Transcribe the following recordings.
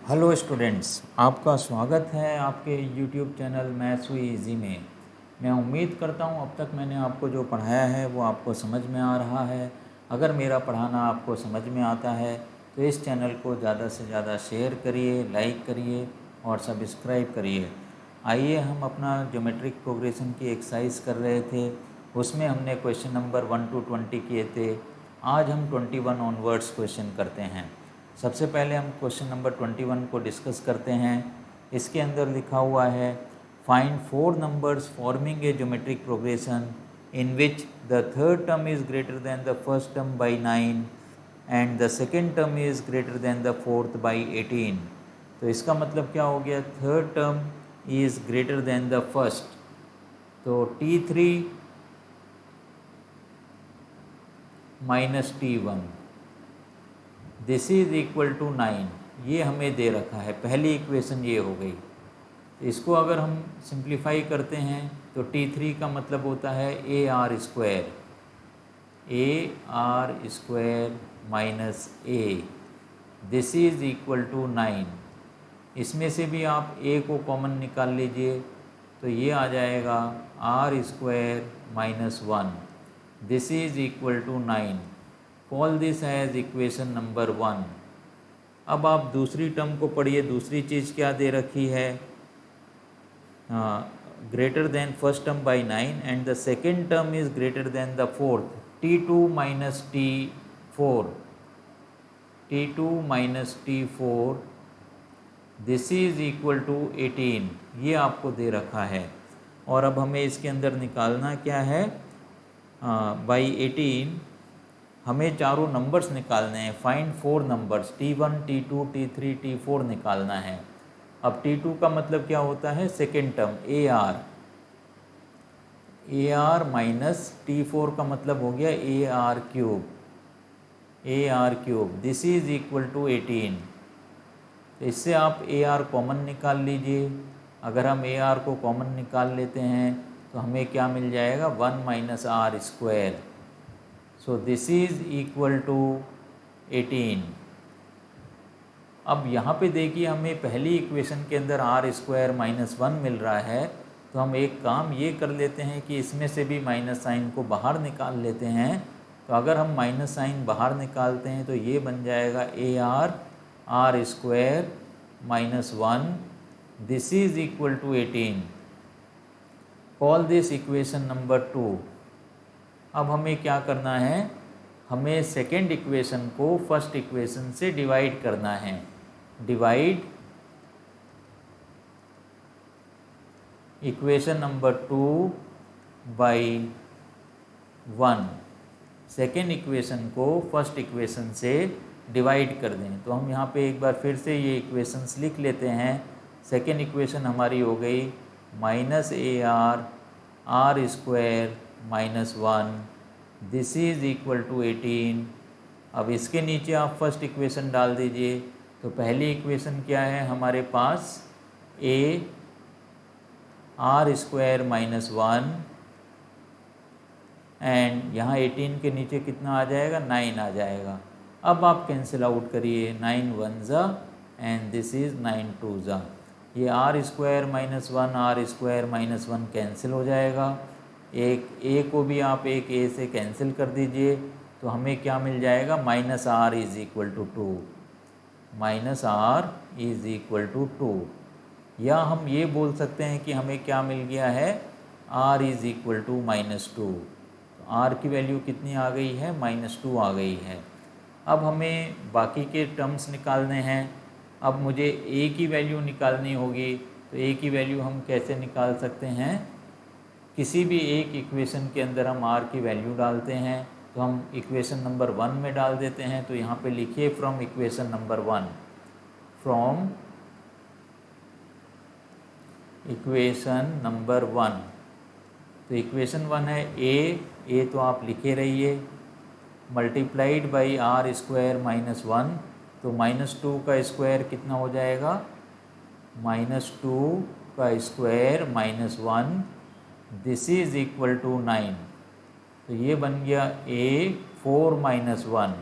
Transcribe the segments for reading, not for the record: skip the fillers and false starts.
Hello students, आपका स्वागत है आपके यूट्यूब चैनल मैथ्स हुई इजी में। मैं उम्मीद करता हूं अब तक मैंने आपको जो पढ़ाया है वो आपको समझ में आ रहा है। अगर मेरा पढ़ाना आपको समझ में आता है तो इस चैनल को ज़्यादा से ज़्यादा शेयर करिए, लाइक करिए और सब्सक्राइब करिए। आइए हम अपना ज्योमेट्रिक प्रोग्रेशन की एक्सरसाइज कर रहे थे, उसमें हमने क्वेश्चन नंबर 1 to 20 किए थे। आज हम 21 ऑनवर्ड्स क्वेश्चन करते हैं। सबसे पहले हम क्वेश्चन नंबर 21 को डिस्कस करते हैं। इसके अंदर लिखा हुआ है, find 4 numbers forming a geometric progression in which the third term is greater than the first term by 9 and the second term is greater than the fourth by 18। तो इसका मतलब क्या हो गया, third term is greater than the first, तो T3 minus T1 this is equal to 9। ये हमें दे रखा है, पहली इक्वेशन ये हो गई। तो इसको अगर हम सिंप्लीफाई करते हैं तो T3 का मतलब होता है AR square, AR square minus A, this is equal to 9। इसमें से भी आप A को कॉमन निकाल लीजिए तो ये आ जाएगा R square minus 1, this is equal to 9। Call this as equation number 1। अब आप दूसरी टर्म को पढ़िए, दूसरी चीज़ क्या दे रखी है, greater than first term by 9 and the second term is greater than the fourth, T2 minus T4, T2 minus T4 this is equal to 18। ये आपको दे रखा है। और अब हमें इसके अंदर निकालना क्या है, बाई 18 हमें चारों नंबर्स निकालने हैं। Find 4 numbers T1 T2 T3 T4 निकालना है। अब T2 का मतलब क्या होता है, second term AR, AR minus T4 का मतलब हो गया AR cube, AR cube this is equal to 18। तो इससे आप AR कॉमन निकाल लीजिए। अगर हम AR को कॉमन निकाल लेते हैं तो हमें क्या मिल जाएगा, 1 minus R square, so this is equal to 18। अब यहाँ पे देखिए हमें पहली इक्वेशन के अंदर R स्क्वायर माइनस 1 मिल रहा है, तो हम एक काम ये कर लेते हैं कि इसमें से भी माइनस साइन को बाहर निकाल लेते हैं। तो अगर हम माइनस साइन बाहर निकालते हैं तो ये बन जाएगा AR R square minus 1, this is equal to 18। Call this equation number 2। अब हमें क्या करना है, हमें सेकेंड इक्वेशन को फर्स्ट इक्वेशन से डिवाइड करना है। Divide equation number 2 by 1। Second equation को फर्स्ट इक्वेशन से डिवाइड कर दें। तो हम यहाँ पे एक बार फिर से ये इक्वेशंस लिख लेते हैं। सेकेंड इक्वेशन हमारी हो गई minus AR R square minus 1, this is equal to 18। अब इसके नीचे आप फर्स्ट इक्वेशन डाल दीजिए। तो पहली इक्वेशन क्या है हमारे पास, AR स्क्वायर माइनस 1 एंड यहाँ 18 के नीचे कितना आ जाएगा, 9 आ जाएगा। अब आप कैंसिल आउट करिए, 9 1 ज़ा एंड दिस इज़ 9 2 ज़ा। ये R square minus 1 R square minus 1 cancel हो जाएगा। एक A को भी आप एक A से कैंसिल कर दीजिए तो हमें क्या मिल जाएगा, minus R is equal to 2, minus R is equal to 2। या हम ये बोल सकते हैं कि हमें क्या मिल गया है, R is equal to minus 2। तो R की वैल्यू कितनी आ गई है, माइनस 2 आ गई है। अब हमें बाकी के टर्म्स निकालने हैं। अब मुझे A की वैल्यू निकालनी होगी। तो A की वैल्यू हम कैसे निकाल सकते हैं, किसी भी एक इक्वेशन के अंदर हम R की वैल्यू डालते हैं। तो हम इक्वेशन नंबर 1 में डाल देते हैं। तो यहाँ पे लिखिए from equation number 1, from equation number 1। तो इक्वेशन 1 है A तो आप लिखे रहिए, multiplied by R square minus 1। तो माइनस 2 का स्क्वायर कितना हो जाएगा, माइनस 2 का square minus 1, this is equal to 9। तो ये बन गया A 4 minus 1,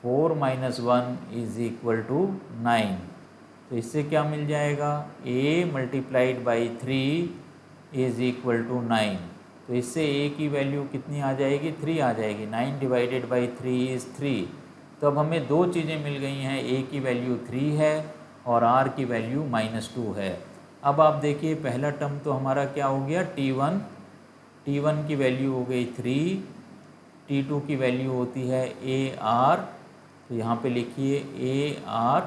4 minus 1 is equal to 9। तो इससे क्या मिल जाएगा, a multiplied by 3 is equal to 9। तो इससे a की वैल्यू कितनी आ जाएगी, 3 आ जाएगी। 9 डिवाइडेड बाई 3 इज़ 3। तो अब हमें दो चीज़ें मिल गई हैं, a की वैल्यू 3 है और r की वैल्यू -2 है। अब आप देखिए पहला टर्म तो हमारा क्या हो गया, t1 की वैल्यू हो गई 3, t2 की वैल्यू होती है ar। तो यहाँ पे लिखिए ar,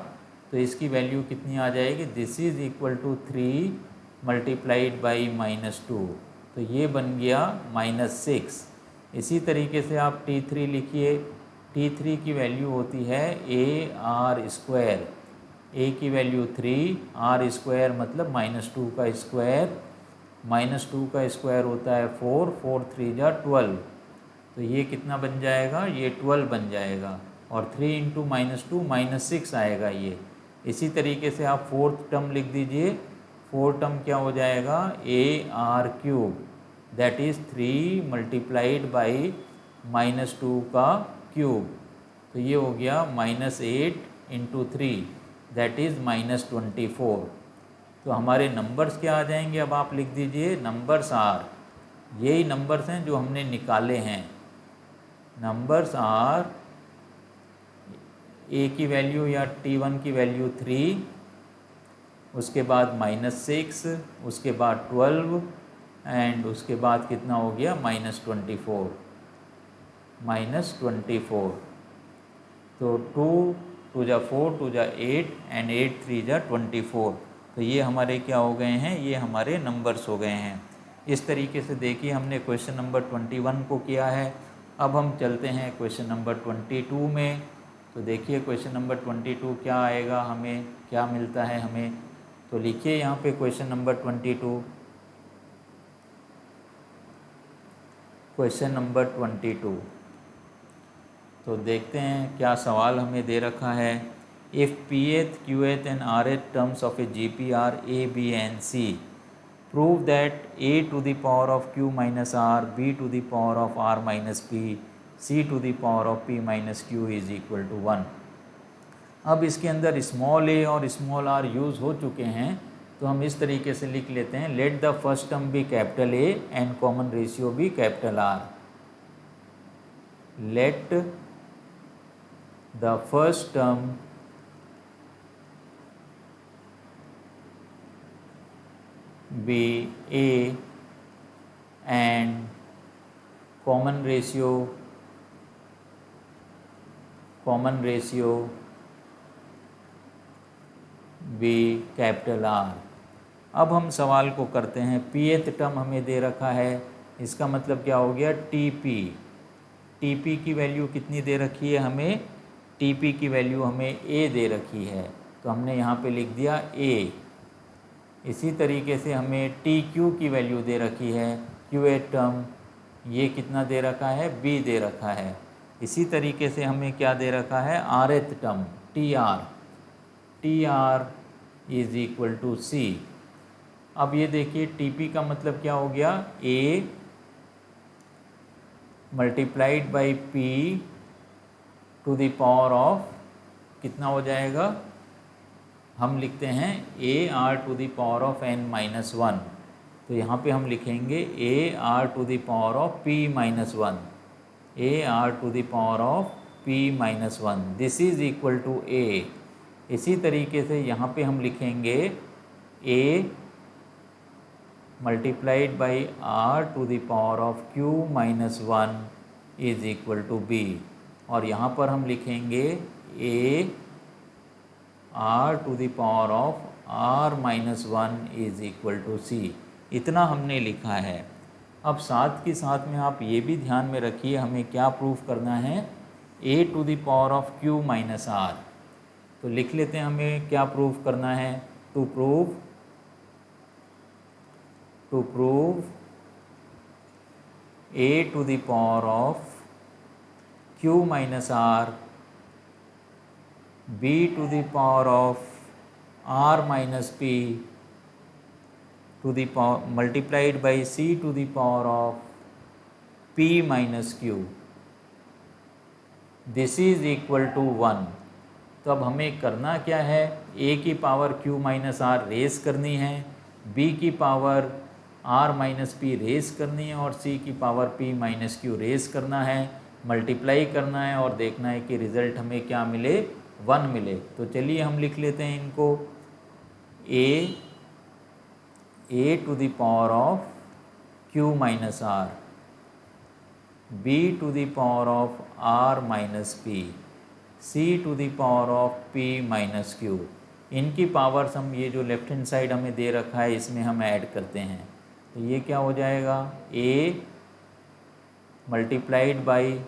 तो इसकी वैल्यू कितनी आ जाएगी, this is equal to 3 multiplied by -2। तो ये बन गया -6। इसी तरीके से आप t3 लिखिए, t3 की वैल्यू होती है ar स्क्वायर। a की वैल्यू 3, r स्क्वायर मतलब -2 का स्क्वायर, -2 का स्क्वायर होता है 4, 4 3 जा 12। तो ये कितना बन जाएगा, ये 12 बन जाएगा और 3 इंटू -2 -6 आएगा ये। इसी तरीके से आप फोर्थ टर्म लिख दीजिए। फोर्थ टर्म क्या हो जाएगा, ar³ that is 3 multiplied by -2 का क्यूब। तो ये हो गया -8 इंटू 3 दैट इज़ -24। तो हमारे नंबर्स क्या आ जाएंगे, अब आप लिख दीजिए नंबर्स आर, यही नंबर्स हैं जो हमने निकाले हैं। नंबर्स आर, ए की वैल्यू या t1 की वैल्यू 3, उसके बाद -6, उसके बाद 12 एंड उसके बाद कितना हो गया -24। तो 2 2 जा 4, 2 जा 8 एंड 8 3 जा 24। तो ये हमारे क्या हो गए हैं, ये हमारे नंबर्स हो गए हैं। इस तरीके से देखिए हमने क्वेश्चन नंबर 21 को किया है। अब हम चलते हैं क्वेश्चन नंबर 22 में। तो देखिए क्वेश्चन नंबर 22 क्या आएगा, हमें क्या मिलता है हमें। तो लिखिए यहाँ पे क्वेश्चन नंबर 22। क्वेश्चन नंबर 22, तो देखते हैं क्या सवाल हमें दे रखा है। If pth, qth and rth terms of a GP are a, b and c, prove that a to the power of q minus r, b to the power of r minus p, c to the power of p minus q is equal to 1। अब इसके अंदर small a और small r use हो चुके हैं, तो हम इस तरीके से लिख लेते हैं, let the first term be capital A and common ratio be capital R। Let the first term be A and common ratio be capital R। अब हम सवाल को करते हैं। pth टर्म हमें दे रखा है, इसका मतलब क्या हो गया, TP की वैल्यू कितनी दे रखी है हमें, TP की वैल्यू हमें A दे रखी है, तो हमने यहाँ पे लिख दिया A। इसी तरीके से हमें TQ की वैल्यू दे रखी है, QH टर्म ये कितना दे रखा है, B दे रखा है। इसी तरीके से हमें क्या दे रखा है, rth term TR is equal to C। अब ये देखिए TP का मतलब क्या हो गया, A multiplied by P to the power of कितना हो जाएगा, हम लिखते हैं AR to the power of n-1। तो यहाँ पे हम लिखेंगे AR to the power of P-1, AR to the power of P-1, this is equal to A। इसी तरीके से यहाँ पे हम लिखेंगे A multiplied by R to the power of Q-1 is equal to B। और यहाँ पर हम लिखेंगे A R to the power of R-1 is equal to C। इतना हमने लिखा है। अब साथ के साथ में आप ये भी ध्यान में रखिए, हमें क्या प्रूफ करना है, A to the power of Q-R। तो लिख लेते हैं हमें क्या प्रूफ करना है, to prove A to the power of Q-R, B to the power of R minus P to the power multiplied by C to the power of P minus Q, this is equal to 1। तो अब हमें करना क्या है, a की power q minus R raise करनी है, b की power r minus P raise करनी है और c की power p minus Q raise करना है, मल्टीप्लाई करना है और देखना है कि रिज़ल्ट हमें क्या मिले, 1 मिले। तो चलिए हम लिख लेते हैं इनको, a to the power of q minus R, b to the power of r minus P, c to the power of p minus Q. इनकी पावर्स हम ये जो लेफ्ट हैंड साइड हमें दे रखा है इसमें हम ऐड करते हैं। तो ये क्या हो जाएगा, a मल्टीप्लाइड बाई,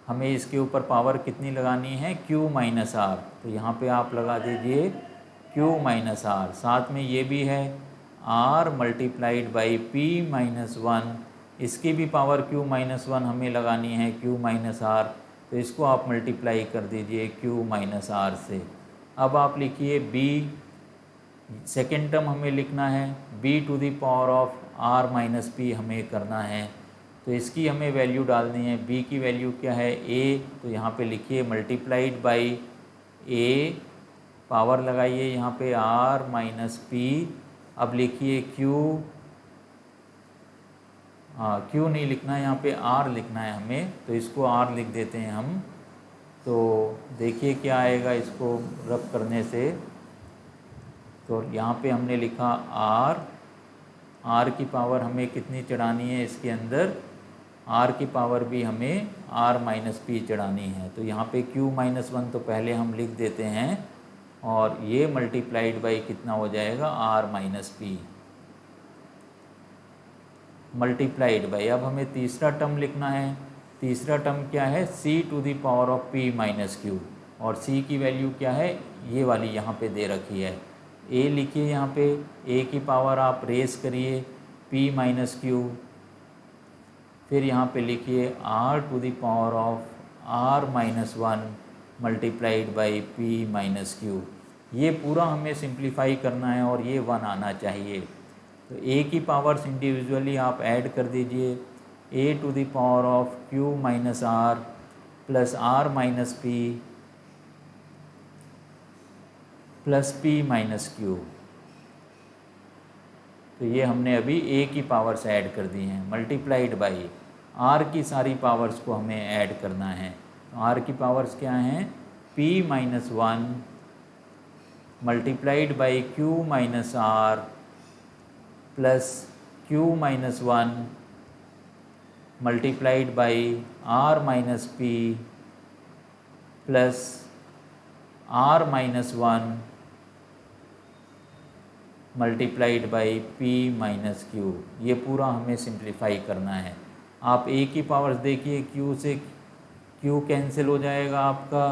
हमें इसके ऊपर पावर कितनी लगानी है, q माइनस आर। तो यहाँ पे आप लगा दीजिए q माइनस आर, साथ में ये भी है r multiplied by p minus 1, इसकी भी पावर q माइनस 1 हमें लगानी है, q माइनस आर। तो इसको आप मल्टीप्लाई कर दीजिए q माइनस आर से। अब आप लिखिए b, सेकेंड टर्म हमें लिखना है, b to the power of r minus P हमें करना है। तो इसकी हमें वैल्यू डालनी है, b की वैल्यू क्या है, a। तो यहाँ पे लिखिए मल्टीप्लाइड बाई a, पावर लगाइए यहाँ पे r माइनस पी। अब लिखिए q, q नहीं लिखना है, यहाँ पे r लिखना है हमें, तो इसको r लिख देते हैं हम। तो देखिए क्या आएगा इसको रब करने से। तो यहाँ पे हमने लिखा r की पावर हमें कितनी चढ़ानी है इसके अंदर, r की पावर भी हमें r माइनस पी चढ़ानी है। तो यहाँ पे q माइनस 1 तो पहले हम लिख देते हैं और ये मल्टीप्लाइड बाई कितना हो जाएगा, r minus P multiplied by. अब हमें तीसरा टर्म लिखना है, तीसरा टर्म क्या है, c to the power of p minus Q, और c की वैल्यू क्या है, ये वाली यहाँ पे दे रखी है। a लिखिए यहाँ पे, a की पावर आप रेस करिए p माइनस क्यू, फिर यहाँ पे लिखिए r to the power of r minus 1 multiplied by p minus Q. ये पूरा हमें सिंप्लीफाई करना है और ये 1 आना चाहिए। तो a की पावर्स इंडिविजुअली आप ऐड कर दीजिए, a to the power of q minus R plus r minus P plus p minus Q. तो ये हमने अभी a की पावर्स ऐड कर दी हैं, मल्टीप्लाइड बाई r की सारी पावर्स को हमें ऐड करना है। तो r की पावर्स क्या हैं, p minus 1 multiplied by q minus R plus q minus 1 multiplied by r minus P plus r minus 1 multiplied by p minus Q. ये पूरा हमें सिंप्लीफाई करना है। आप a की पावर्स देखिए, q से q कैंसिल हो जाएगा आपका,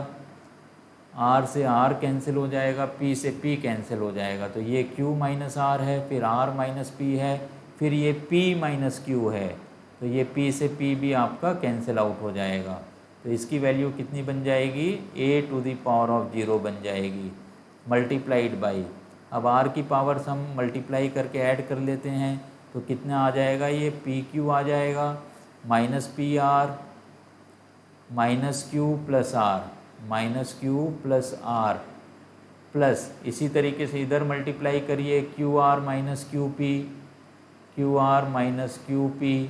r से r कैंसिल हो जाएगा, p से p कैंसिल हो जाएगा। तो ये q माइनस आर है, फिर r माइनस पी है, फिर ये p माइनस क्यू है। तो ये p से p भी आपका कैंसिल आउट हो जाएगा। तो इसकी वैल्यू कितनी बन जाएगी, a to the power of 0 बन जाएगी मल्टीप्लाइड बाई। अब r की पावर्स हम मल्टीप्लाई करके ऐड कर लेते हैं, तो कितना आ जाएगा, ये पी क्यू आ जाएगा minus P R minus Q plus R minus Q plus R plus, इसी तरीके से इधर मल्टीप्लाई करिए, Q R minus Q P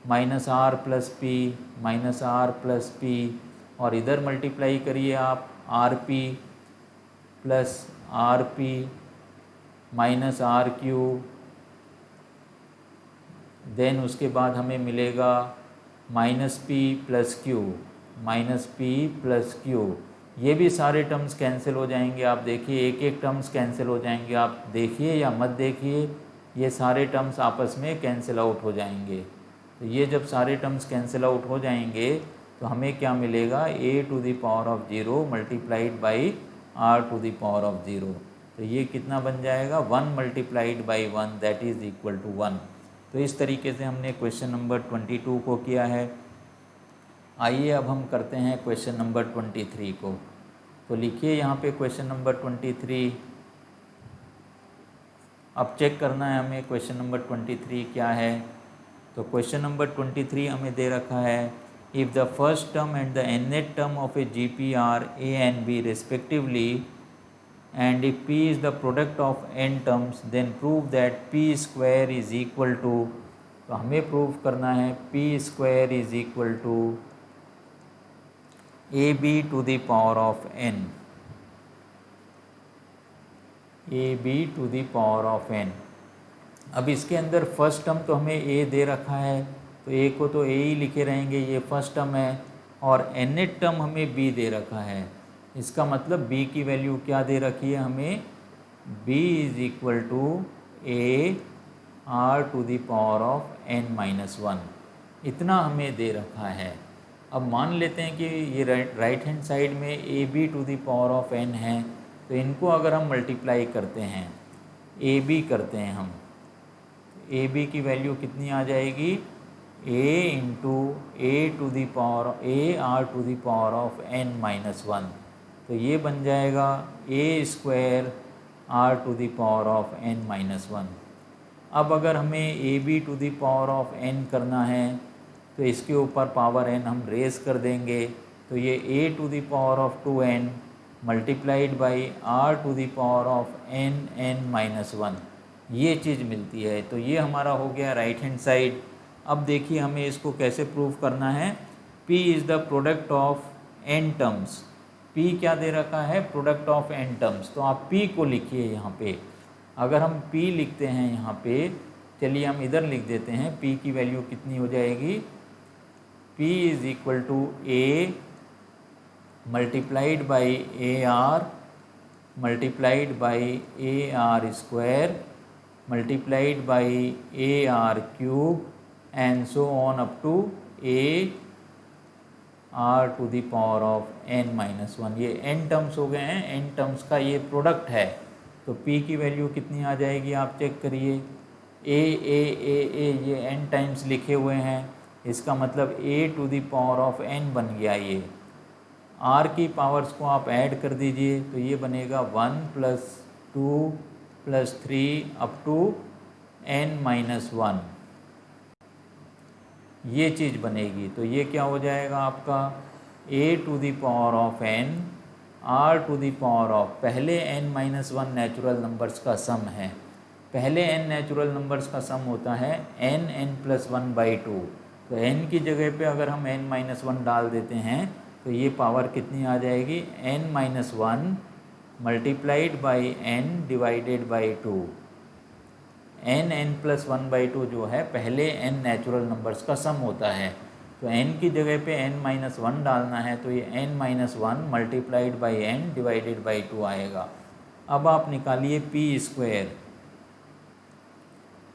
minus R plus P minus R plus P, और इधर मल्टीप्लाई करिए आप R P plus R P minus R Q. Then उसके बाद हमें मिलेगा minus P plus Q minus P plus Q. ये भी सारे टर्म्स कैंसिल हो जाएंगे। आप देखिए एक एक टर्म्स कैंसिल हो जाएंगे, आप देखिए या मत देखिए, ये सारे टर्म्स आपस में कैंसिल आउट हो जाएंगे। तो ये जब सारे टर्म्स कैंसिल आउट हो जाएंगे तो हमें क्या मिलेगा, a to the power of 0 multiplied by r to the power of 0। तो ये कितना बन जाएगा, 1 multiplied by 1 that is equal to 1। तो इस तरीके से हमने क्वेश्चन नंबर 22 को किया है। आइए अब हम करते हैं क्वेश्चन नंबर 23 को। तो लिखिए यहाँ पे क्वेश्चन नंबर 23। अब चेक करना है हमें क्वेश्चन नंबर 23 क्या है। तो क्वेश्चन नंबर 23 हमें दे रखा है if the first term and the nth term of a GP are A and B respectively, and if P is the product of n terms, then prove that P square is equal to, तो हमें prove करना है P square is equal to AB to the power of n, AB to the power of n। अब इसके अंदर first term तो हमें A दे रखा है, तो A को तो A ही लिखे रहेंगे, ये फर्स्ट टर्म है, और nth टर्म हमें B दे रखा है। इसका मतलब B की वैल्यू क्या दे रखी है हमें, B is equal to A R to the power of n-1, इतना हमें दे रखा है। अब मान लेते हैं कि ये राइट हैंड साइड में AB to the power of n है, तो इनको अगर हम मल्टीप्लाई करते हैं, AB करते हैं हम, AB की वैल्यू कितनी आ जाएगी, A into A to the power AR to the power of n-1, तो ये बन जाएगा A square R to the power of n-1। अब अगर हमें AB to the power of n करना है, तो इसके ऊपर पावर n हम रेज कर देंगे, तो ये A to the power of 2n multiplied by R to the power of n-1, ये चीज़ मिलती है। तो ये हमारा हो गया राइट हैंड साइड। अब देखिए हमें इसको कैसे प्रूव करना है, P is the product of n terms, P क्या दे रखा है, प्रोडक्ट ऑफ n टर्म्स, तो आप P को लिखिए यहाँ पे। अगर हम P लिखते हैं यहाँ पे, चलिए हम इधर लिख देते हैं, P की वैल्यू कितनी हो जाएगी, P is equal to A multiplied by AR multiplied by AR square multiplied by AR cube and so on up to AR to the power of n-1। ये n टर्म्स हो गए हैं, n terms का ये product है, तो P की value कितनी आ जाएगी आप चेक करिए, A ये n टाइम्स लिखे हुए हैं, इसका मतलब A to the power of n बन गया। ये R की पावर्स को आप ऐड कर दीजिए, तो ये बनेगा 1 + 2 + 3 अप टू n-1, ये चीज़ बनेगी। तो ये क्या हो जाएगा आपका, A to the power of n R to the power of, पहले n-1 नेचुरल नंबर्स का सम है, पहले n नेचुरल नंबर्स का सम होता है n+1/2, तो n की जगह पे अगर हम n-1 डाल देते हैं, तो ये पावर कितनी आ जाएगी, n-1 multiplied by n divided by 2। n+1/2 जो है पहले n नेचुरल नंबर्स का सम होता है, तो n की जगह पे n-1 डालना है, तो ये n-1 multiplied by n divided by 2 आएगा। अब आप निकालिए P स्क्वायर,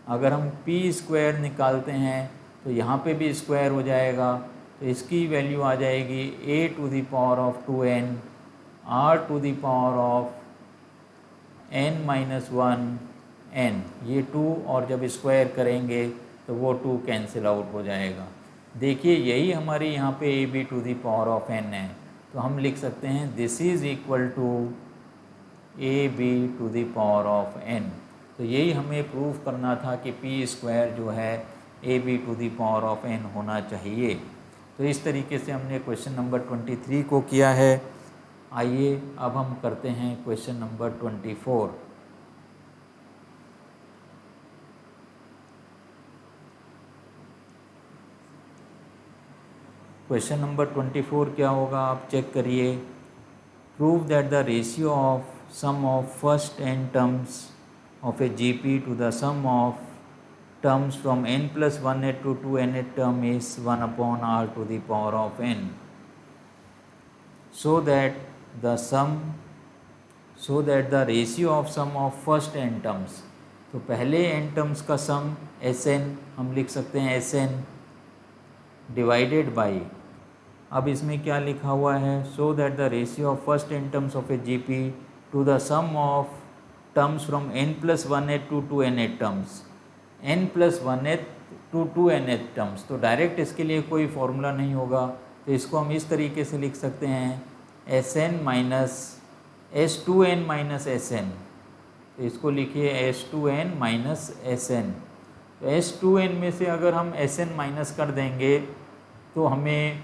अगर हम P स्क्वायर निकालते हैं तो यहाँ पे भी स्क्वायर हो जाएगा, तो इसकी वैल्यू आ जाएगी A to the power of 2n R to the power of n-1 n, ये 2 और जब स्क्वायर करेंगे तो वो 2 कैंसिल आउट हो जाएगा। देखिए यही हमारी यहाँ पे AB to the power of n है, तो हम लिख सकते हैं this is equal to AB to the power of n। तो यही हमें प्रूव करना था कि P स्क्वायर जो है AB to the power of n होना चाहिए। तो इस तरीके से हमने क्वेश्चन नंबर 23 को किया है। आइए अब हम करते हैं क्वेश्चन नंबर 24। क्वेश्चन नंबर 24 क्या होगा आप चेक करिए, prove that the ratio of sum of first n terms of a GP to the sum of terms from n+1 to 2n term is 1/r to the power of n, so that the ratio of sum of first n terms, तो पहले n terms का sum Sn हम लिख सकते हैं Sn divided by, अब इसमें क्या लिखा हुआ है, so that the ratio of first n terms of a GP to the sum of terms from n+1 to 2n terms, n+1 to 2n terms, तो डायरेक्ट इसके लिए कोई फॉर्मूला नहीं होगा, तो इसको हम इस तरीके से लिख सकते हैं Sn minus S2n minus Sn, तो इसको लिखिए S2n माइनस Sn। तो S2n में से अगर हम Sn माइनस कर देंगे तो हमें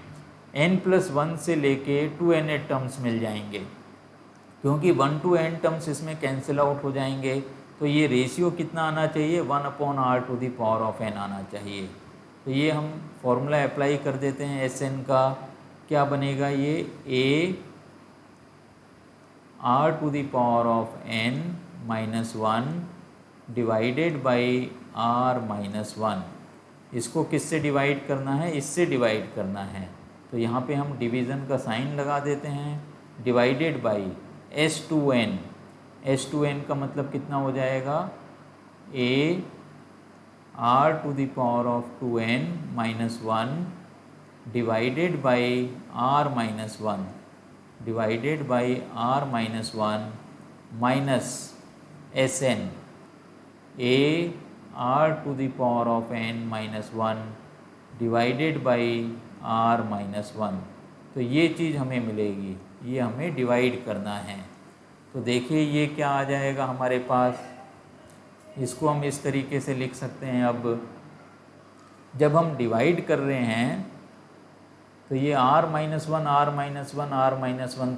n+1 से लेके 2n टर्म्स मिल जाएंगे, क्योंकि 1 to n टर्म्स इसमें कैंसिल आउट हो जाएंगे। तो ये रेशियो कितना आना चाहिए, 1/r⁴ आना चाहिए। तो ये हम फॉर्मूला अप्लाई कर देते हैं Sn का। क्या बनेगा ये, a r⁴n-1 divided by r-1। इसको किससे डिवाइड करना है, इससे डिवाइड करना है। तो यहाँ पे हम डिवीज़न का साइन लगा देते हैं, डिवाइडेड बाई S2n। S2n का मतलब कितना हो जाएगा, a r⁴ divided by r-1 divided by r-1 minus Sn a r⁴n-1 divided by r-1। तो ये चीज़ हमें मिलेगी, ये हमें डिवाइड करना है। तो देखिए ये क्या आ जाएगा हमारे पास, इसको हम इस तरीके से लिख सकते हैं। अब जब हम डिवाइड कर रहे हैं तो ये r-1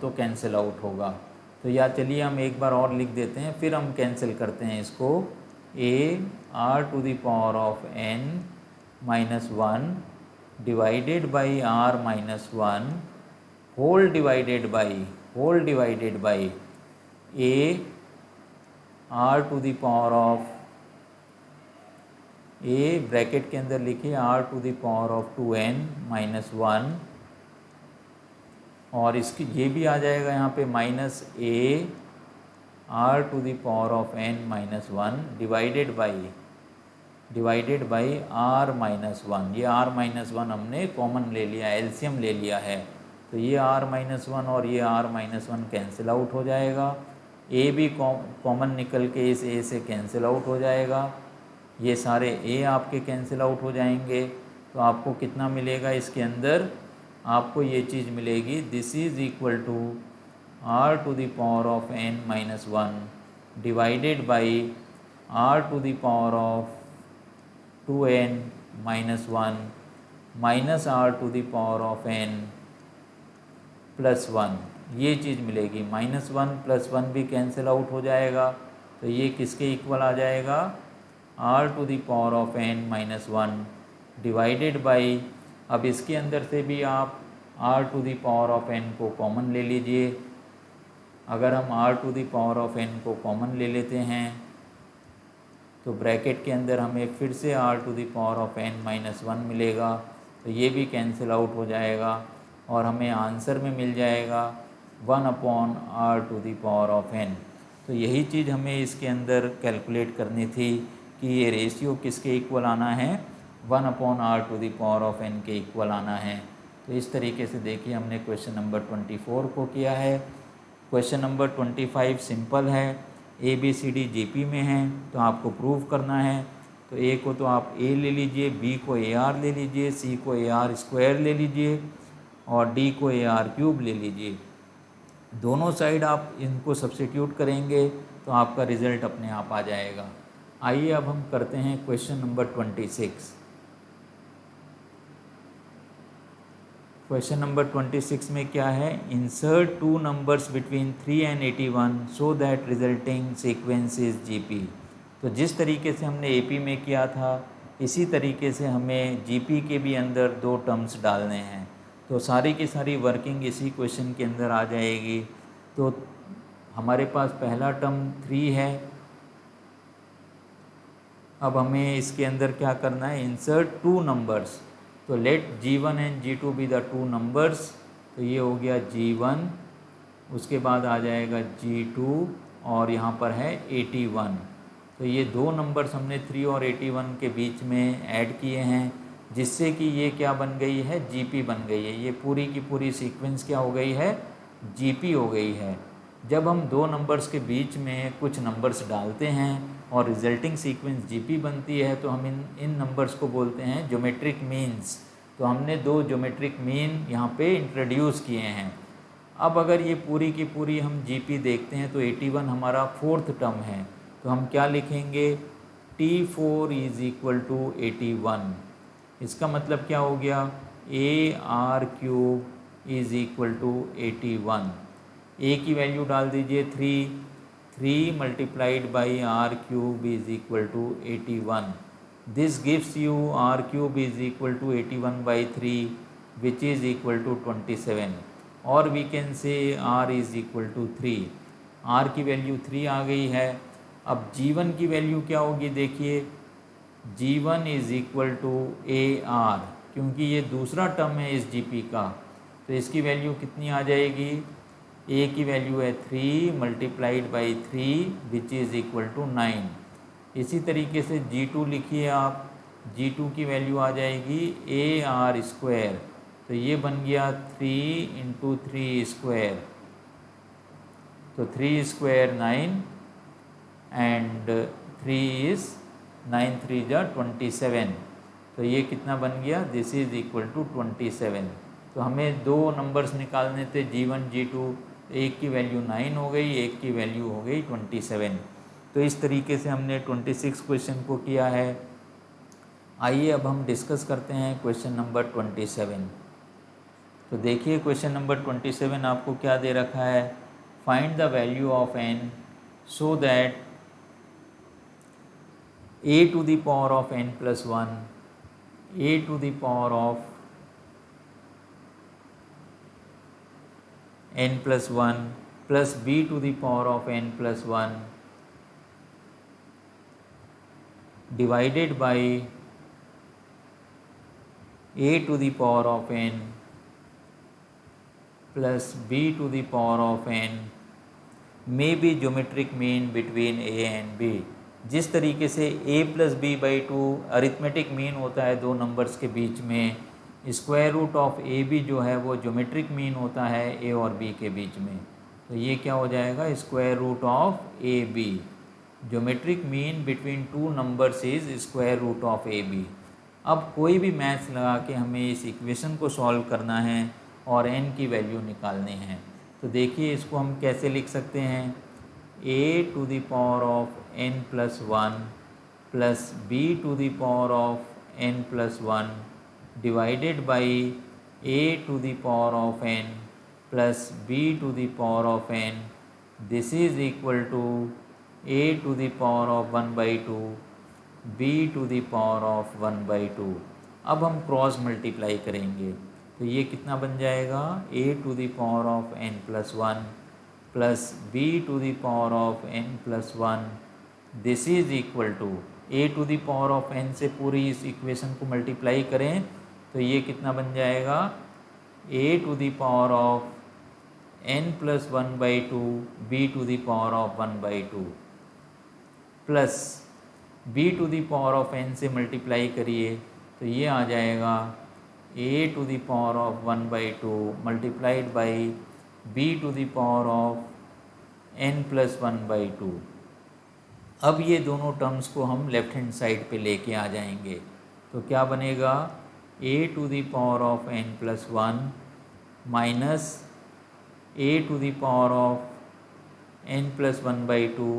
तो कैंसिल आउट होगा। तो या चलिए हम एक बार और लिख देते हैं, फिर हम कैंसिल करते हैं इसको। a r⁴n-1 divided by r-1 whole divided by a bracket के अंदर लिखिए r⁴ और इसकी ये भी आ जाएगा यहाँ पे minus a r⁴n-1 divided by r-1। ये r-1 हमने कॉमन ले लिया, एलसीएम ले लिया है। तो ये r-1 और ये r-1 कैंसिल आउट हो जाएगा। a भी कॉमन निकल के इस a से कैंसिल आउट हो जाएगा। ये सारे a आपके कैंसिल आउट हो जाएंगे। तो आपको कितना मिलेगा, इसके अंदर आपको ये चीज़ मिलेगी, this is equal to r⁴n-1 divided by r⁴2n-1 minus r⁴n+1। ये चीज़ मिलेगी। -1 + 1 भी कैंसिल आउट हो जाएगा। तो ये किसके इक्वल आ जाएगा, r⁴n-1 डिवाइडेड बाई, अब इसके अंदर से भी आप r⁴n को कॉमन ले लीजिए। अगर हम r⁴n को कॉमन ले लेते हैं तो ब्रैकेट के अंदर हमें फिर से r⁴n-1 मिलेगा। तो ये भी कैंसिल आउट हो जाएगा और हमें आंसर में मिल जाएगा 1/r⁴n। तो यही चीज़ हमें इसके अंदर कैलकुलेट करनी थी कि ये रेशियो किसके इक्वल आना है, 1/r⁴n के इक्वल आना है। तो इस तरीके से देखिए हमने क्वेश्चन नंबर 24 को किया है। क्वेश्चन नंबर 25 सिंपल है, ABCD GP में है तो आपको प्रूव करना है। तो A को तो आप A ले लीजिए, B को AR ले लीजिए, C को AR² ले लीजिए और D को AR³ ले लीजिए। दोनों साइड आप इनको सब्स्टिट्यूट करेंगे तो आपका रिज़ल्ट अपने आप आ जाएगा। आइए अब हम करते हैं क्वेश्चन नंबर 26। क्वेश्चन नंबर 26 में क्या है, insert 2 numbers between 3 and 81 so that resulting sequence is GP। तो जिस तरीके से हमने AP में किया था इसी तरीके से हमें GP के भी अंदर 2 टर्म्स डालने हैं। तो सारी की सारी वर्किंग इसी क्वेश्चन के अंदर आ जाएगी। तो हमारे पास पहला टर्म 3 है। अब हमें इसके अंदर क्या करना है, इंसर्ट 2 नंबर्स। तो let G1 and G2 be the 2 numbers. तो ये हो गया G1, उसके बाद आ जाएगा G2 और यहाँ पर है 81। तो ये 2 नंबर्स हमने 3 और 81 के बीच में ऐड किए हैं, जिससे कि ये क्या बन गई है, GP बन गई है। ये पूरी की पूरी सीक्वेंस क्या हो गई है, GP हो गई है। जब हम 2 नंबर्स के बीच में कुछ नंबर्स डालते हैं और रिजल्टिंग सीक्वेंस GP बनती है तो हम इन नंबर्स को बोलते हैं ज्योमेट्रिक मीन्स। तो हमने 2 ज्योमेट्रिक मीन यहाँ पे इंट्रोड्यूस किए हैं। अब अगर ये पूरी की पूरी हम GP देखते हैं तो 81 हमारा 4th टर्म है। तो हम क्या लिखेंगे, T4 = 81। इसका मतलब क्या हो गया, A R cube is equal to 81। A की वैल्यू डाल दीजिए 3 multiplied by R cube is equal to 81। This gives you R cube is equal to 81 by 3 which is equal to 27, और we can say r is equal to 3। r की value 3 आ गई है। अब g1 की value क्या होगी देखिए, g1 is equal to A R, क्योंकि ये दूसरा टर्म है इस gp का, तो इसकी वैल्यू कितनी आ जाएगी, a की वैल्यू है 3 multiplied by 3 which is equal to 9। इसी तरीके से g2 लिखिए आप, g2 की वैल्यू आ जाएगी ए आर स्क्वायर, तो ये बन गया 3 इंटू 3 स्क्वायर, तो 3 स्क्वायर 9 एंड 3 इज़ 9 3 जा 27, तो ये कितना बन गया, दिस इज़ इक्वल टू 27। तो हमें दो नंबर्स निकालने थे g1 g2, एक की वैल्यू 9 हो गई, एक की वैल्यू हो गई 27। तो इस तरीके से हमने 26 क्वेश्चन को किया है। आइए अब हम डिस्कस करते हैं क्वेश्चन नंबर 27। तो देखिए क्वेश्चन नंबर 27 आपको क्या दे रखा है, find the value of n so that a to the power of n plus 1, a to the power of n plus 1 plus b to the power of n plus 1 divided by a to the power of n plus b to the power of n may be geometric mean between a and b। जिस तरीके से a plus B by 2 arithmetic mean होता है दो numbers के बीच में, square root of A B जो है वो ज्योमेट्रिक मीन होता है a और b के बीच में। तो ये क्या हो जाएगा, square root of A B, geometric mean between two numbers is square root of A B. अब कोई भी मैथ्स लगा के हमें इस इक्वेशन को सॉल्व करना है और n की वैल्यू निकालनी है। तो देखिए इसको हम कैसे लिख सकते हैं, a to the power of n plus 1 plus b to the power of n plus 1 divided by a to the power of n plus b to the power of n, this is equal to a to the power of 1 by 2 b to the power of 1 by 2। अब हम cross multiply करेंगे, तो ये कितना बन जाएगा, a to the power of n plus 1 plus b to the power of n plus 1, this is equal to a to the power of n से पूरी इस इक्वेशन को मल्टीप्लाई करें तो ये कितना बन जाएगा, a to the power of n plus 1 by 2 b to the power of 1 by 2 plus b to the power of n से मल्टीप्लाई करिए तो ये आ जाएगा a to the power of 1 by 2 multiplied by b to the power of n plus 1 by 2। अब ये दोनों terms को हम लेफ्ट हैंड साइड पे लेके आ जाएंगे, तो क्या बनेगा, a to the power of n plus 1 minus a to the power of n plus 1 by 2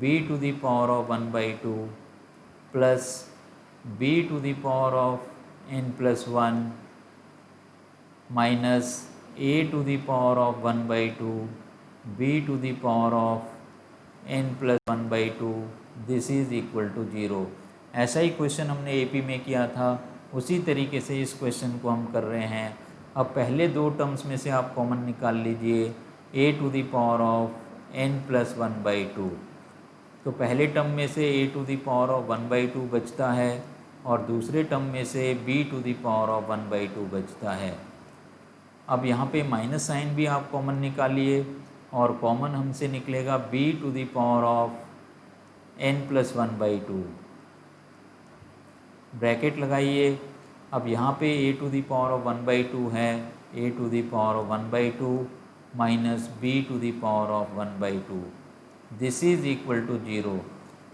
b to the power of 1 by 2 plus b to the power of n plus 1 minus a to the power of 1 by 2 b to the power of n plus 1 by 2, this is equal to 0। ऐसा ही question हमने AP में किया था, उसी तरीके से इस question को हम कर रहे हैं। अब पहले दो टर्म्स में से आप कॉमन निकाल लीजिए, a to the power of n plus 1 by 2, तो पहले टर्म में से a to the power of 1 by 2 बचता है और दूसरे टर्म में से b to the power of 1 by 2 बचता है। अब यहाँ पे माइनस साइन भी आप कॉमन निकालिए और कॉमन हमसे निकलेगा b to the power of n plus 1 by 2, bracket लगाइए। अब यहाँ पे a to the power of 1 by 2 है, a to the power of 1 by 2 minus b to the power of 1 by 2, this is equal to 0।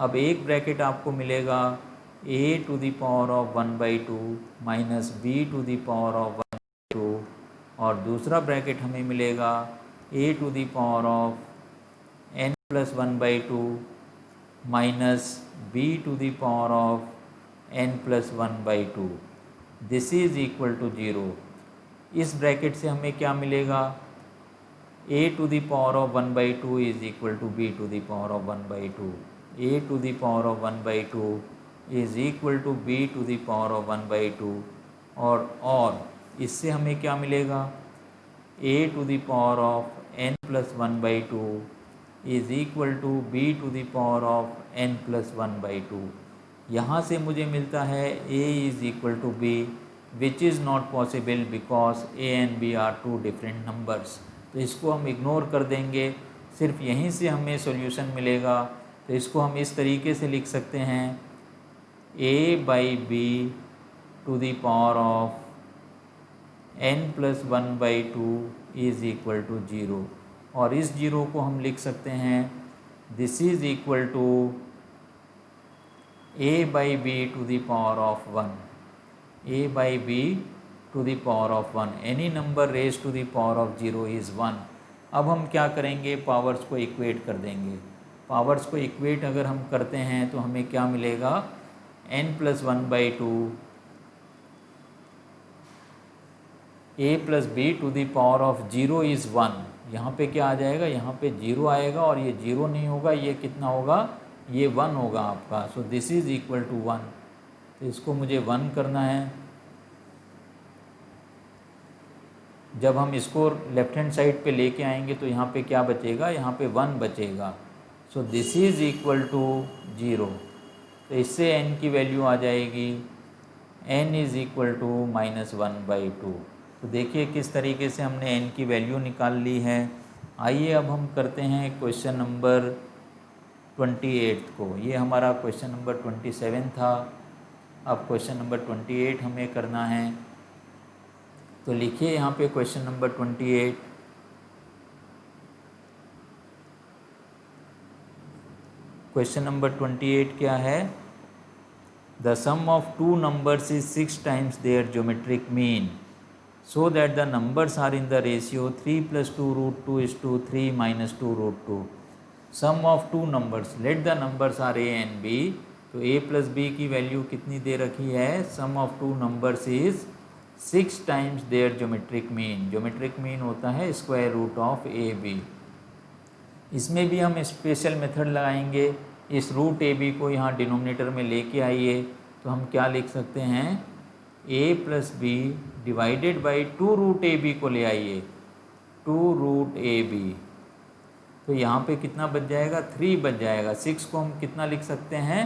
अब एक bracket आपको मिलेगा a to the power of 1 by 2 minus b to the power of 1 by 2 और दूसरा bracket हमें मिलेगा a to the power of n plus 1 by 2 minus b to the power of n plus 1 by 2। This is equal to 0। इस bracket से हमें क्या मिलेगा, a to the power of 1/2 is equal to b to the power of 1/2, a to the power of 1/2 is equal to b to the power of 1/2। और इससे हमें क्या मिलेगा, a to the power of n plus 1/2 is equal to b to the power of n plus 1/2। यहाँ से मुझे मिलता है a is equal to b, which is not possible because a and b are two different numbers. तो इसको हम ignore कर देंगे, सिर्फ यहीं से हमें सॉल्यूशन मिलेगा। तो इसको हम इस तरीके से लिख सकते हैं, a by b to the power of n plus 1/2 is equal to 0। और इस 0 को हम लिख सकते हैं, this is equal to a by b to the power of 1, a by b to the power of 1, any number raise to the power of 0 is 1। अब हम क्या करेंगे, पावर्स को इक्वेट कर देंगे। पावर्स को इक्वेट अगर हम करते हैं तो हमें क्या मिलेगा, n plus 1/2 a plus b to the power of 0 is 1। यहाँ पे क्या आ जाएगा, यहाँ पे 0 आएगा और ये 0 नहीं होगा, ये कितना होगा, ये 1 होगा आपका। So this is equal to 1। तो इसको मुझे 1 करना है। जब हम इसको लेफ्ट हैंड साइड पे लेके आएंगे तो यहाँ पे क्या बचेगा, यहाँ पे 1 बचेगा। So this is equal to 0। तो इससे n की वैल्यू आ जाएगी n इज़ इक्वल टू -1/2। तो देखिए किस तरीके से हमने n की वैल्यू निकाल ली है। आइए अब हम करते हैं क्वेश्चन नंबर 28 को। ये हमारा क्वेश्चन नंबर 27 था, अब क्वेश्चन नंबर 28 हमें करना है। तो लिखिए यहाँ पे क्वेश्चन नंबर 28। क्वेश्चन नंबर 28 क्या है, the sum of two numbers is 6 times their geometric mean so that the numbers are in the ratio 3 plus 2 root 2 is to 3 minus 2 root 2. Sum of two numbers, let the numbers are a and b। तो a plus b की value कितनी दे रखी है, sum of two numbers is 6 times their geometric mean। geometric mean होता है square root of a b। इसमें भी हम स्पेशल मेथड लगाएंगे। इस रूट ए बी को यहाँ डिनोमिनेटर में लेके आइए, तो हम क्या लिख सकते हैं, a plus b divided by 2 root a b को ले आइए, 2 रूट ए बी। तो यहाँ पे कितना बच जाएगा, 3 बच जाएगा। 6 को हम कितना लिख सकते हैं,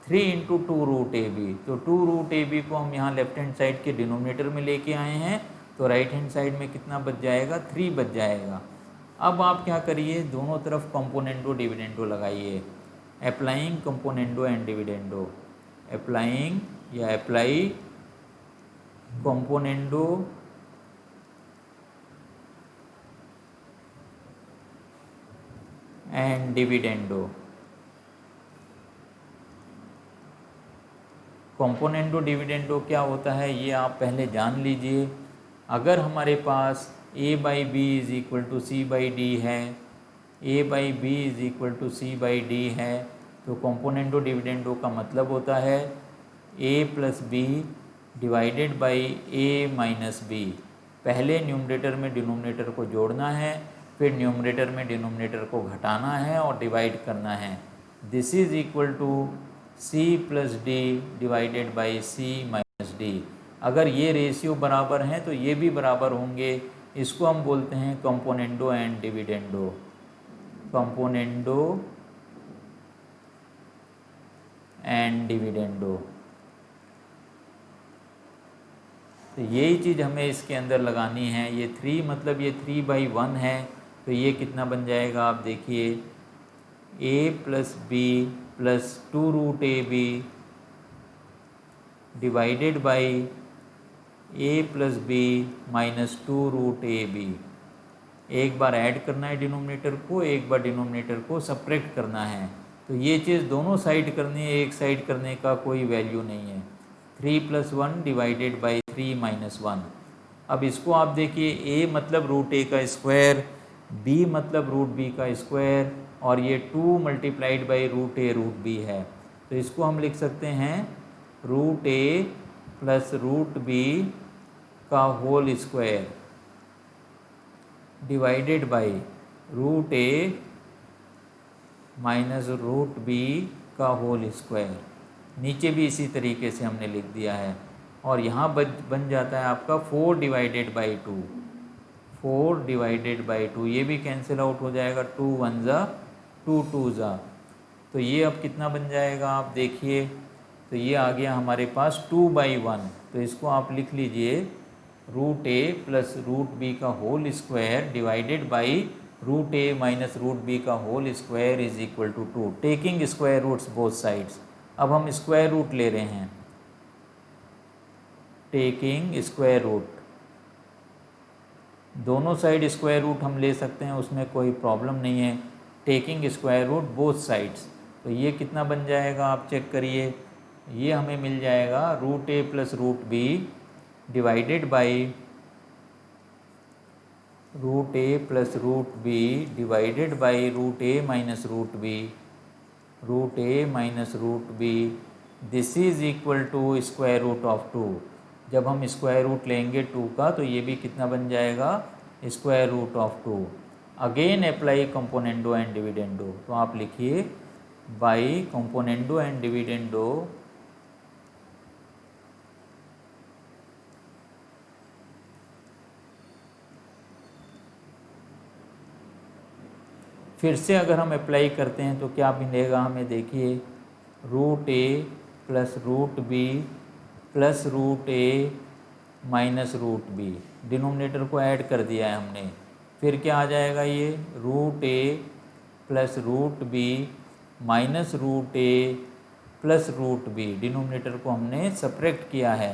3 इंटू 2 रूट ए बी। तो 2 रूट ए बी को हम यहाँ लेफ्ट हैंड साइड के डिनोमिनेटर में लेके आए हैं, तो राइट हैंड साइड में कितना बच जाएगा, 3 बच जाएगा। अब आप क्या करिए, दोनों तरफ कंपोनेंडो डिविडेंडो लगाइए, applying componendo and dividendo, applying या apply componendo and dividendo. Componendo dividendo क्या होता है ये आप पहले जान लीजिए। अगर हमारे पास a by b is equal to c by d है, a by b is equal to c by d है, तो कंपोनेंडो डिविडेंडो का मतलब होता है a plus b divided by a minus b. पहले न्यूमरेटर में डिनोमिनेटर को जोड़ना है, फिर न्यूमरेटर में डिनोमिनेटर को घटाना है और डिवाइड करना है। This is equal to c plus d divided by c minus d. अगर ये रेशियो बराबर हैं तो ये भी बराबर होंगे। इसको हम बोलते हैं componendo and dividendo, componendo and dividendo. तो यही चीज़ हमें इसके अंदर लगानी है। ये 3 मतलब ये 3/1 है, तो ये कितना बन जाएगा आप देखिए, a plus b plus 2 root a b divided by a plus b minus 2 root a b. एक बार ऐड करना है डिनोमिनेटर को, एक बार डिनोमिनेटर को सब्ट्रैक्ट करना है। तो ये चीज़ दोनों साइड करनी है, एक साइड करने का कोई वैल्यू नहीं है। 3 + 1 डिवाइडेड बाई 3 - 1। अब इसको आप देखिए, a मतलब रूट ए का स्क्वायर, b मतलब रूट बी का स्क्वायर, और ये 2 × रूट ए रूट बी है। तो इसको हम लिख सकते हैं रूट ए प्लस रूट बी का whole square divided by root A minus root B का होल स्क्वायर। नीचे भी इसी तरीके से हमने लिख दिया है और यहाँ बन जाता है आपका 4 डिवाइडेड बाई 2, 4 डिवाइडेड बाई 2, ये भी कैंसिल आउट हो जाएगा, 2 1 ज़ा 2 2 ज़ा। तो ये अब कितना बन जाएगा आप देखिए, तो ये आ गया हमारे पास 2/1। तो इसको आप लिख लीजिए रूट ए प्लस रूट बी का whole square divided by root A minus root B का whole square is equal to 2, taking square roots both sides. अब हम स्क्वायर रूट ले रहे हैं, टेकिंग स्क्वायर रूट, दोनों साइड स्क्वायर रूट हम ले सकते हैं, उसमें कोई प्रॉब्लम नहीं है। Taking square root both sides, तो ये कितना बन जाएगा आप चेक करिए, ये हमें मिल जाएगा root A plus root b divided by root A plus root b divided by root A minus root b, root A minus root b, this is equal to square root of 2। जब हम square root लेंगे 2 का तो ये भी कितना बन जाएगा, square root of 2। Again apply componendo and dividendo, तो आप लिखिए बाई कंपोनेंडो एंड डिविडेंडो फिर से अगर हम अप्लाई करते हैं तो क्या मिलेगा हमें, देखिए रूट ए plus root B plus root ए माइनस रूट बी, डिनोमिनेटर को ऐड कर दिया है हमने, फिर क्या आ जाएगा ये रूट ए plus root B minus root ए प्लस रूट बी, डिनोमिनेटर को हमने सब्ट्रैक्ट किया है,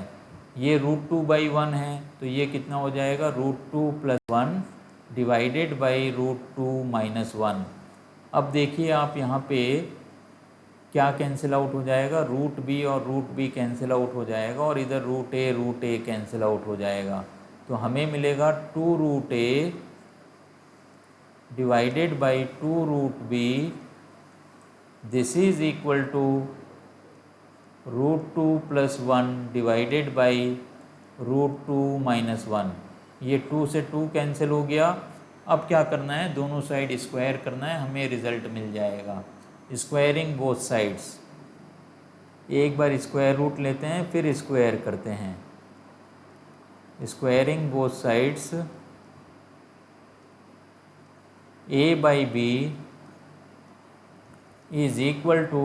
ये रूट 2/1 है, तो ये कितना हो जाएगा root 2 plus 1 divided by root 2 minus 1। अब देखिए आप यहाँ पे क्या कैंसिल आउट हो जाएगा, रूट बी और रूट बी कैंसिल आउट हो जाएगा और इधर रूट ए कैंसिल आउट हो जाएगा, तो हमें मिलेगा 2 root a divided by 2 root b, this is equal to root 2 plus 1 divided by root 2 minus 1। ये 2 से 2 कैंसिल हो गया। अब क्या करना है, दोनों साइड स्क्वायर करना है, हमें रिजल्ट मिल जाएगा, स्क्वायरिंग बोथ साइड्स। एक बार स्क्वायर रूट लेते हैं फिर स्क्वायर करते हैं, squaring both sides, a by b is equal to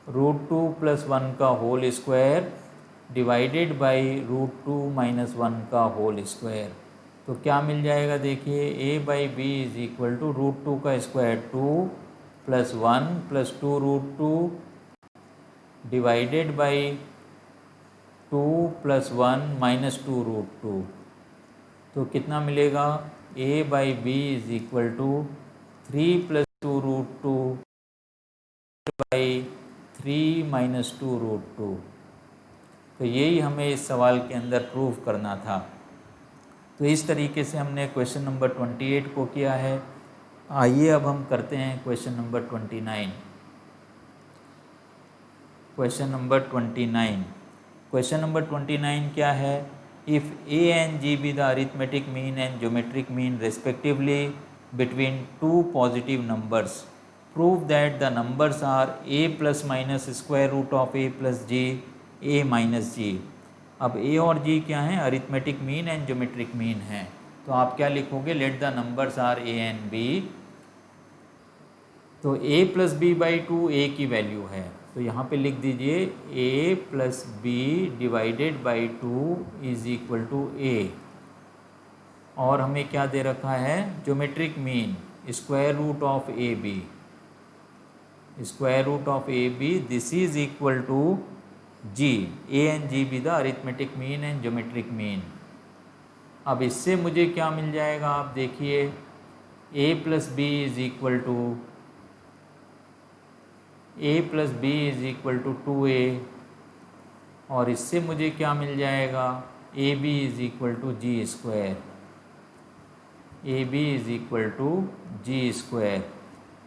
root 2 plus 1 का whole square divided by root 2 minus 1 का होल स्क्वायर। तो क्या मिल जाएगा देखिए, a by b is equal to root 2 का square 2 plus 1 plus 2 root 2 divided by 2 plus 1 minus 2 root 2। तो कितना मिलेगा, a by b is equal to 3 plus 2 root 2 by 3 minus 2 root 2। तो यही हमें इस सवाल के अंदर प्रूव करना था। तो इस तरीके से हमने क्वेश्चन नंबर 28 को किया है। आइए अब हम करते हैं question number 29। Question number 29, question number 29 क्या है, if A and G B the arithmetic mean and geometric mean respectively between two positive numbers, prove that the numbers are A plus minus square root of A plus G A minus G. अब A और G क्या हैं, arithmetic mean and geometric mean है, तो आप क्या लिखोगे, let the numbers are A and B. तो a plus B by 2 a की वैल्यू है, तो यहाँ पे लिख दीजिए a plus b divided by 2 is equal to a. और हमें क्या दे रखा है, geometric mean square root of A b, square root of A b, this is equal to g, a and G B the arithmetic mean and geometric mean. अब इससे मुझे क्या मिल जाएगा, आप देखिए a plus b is equal to a plus b is equal to 2a, और इससे मुझे क्या मिल जाएगा, a b is equal to g square, a b is equal to g square.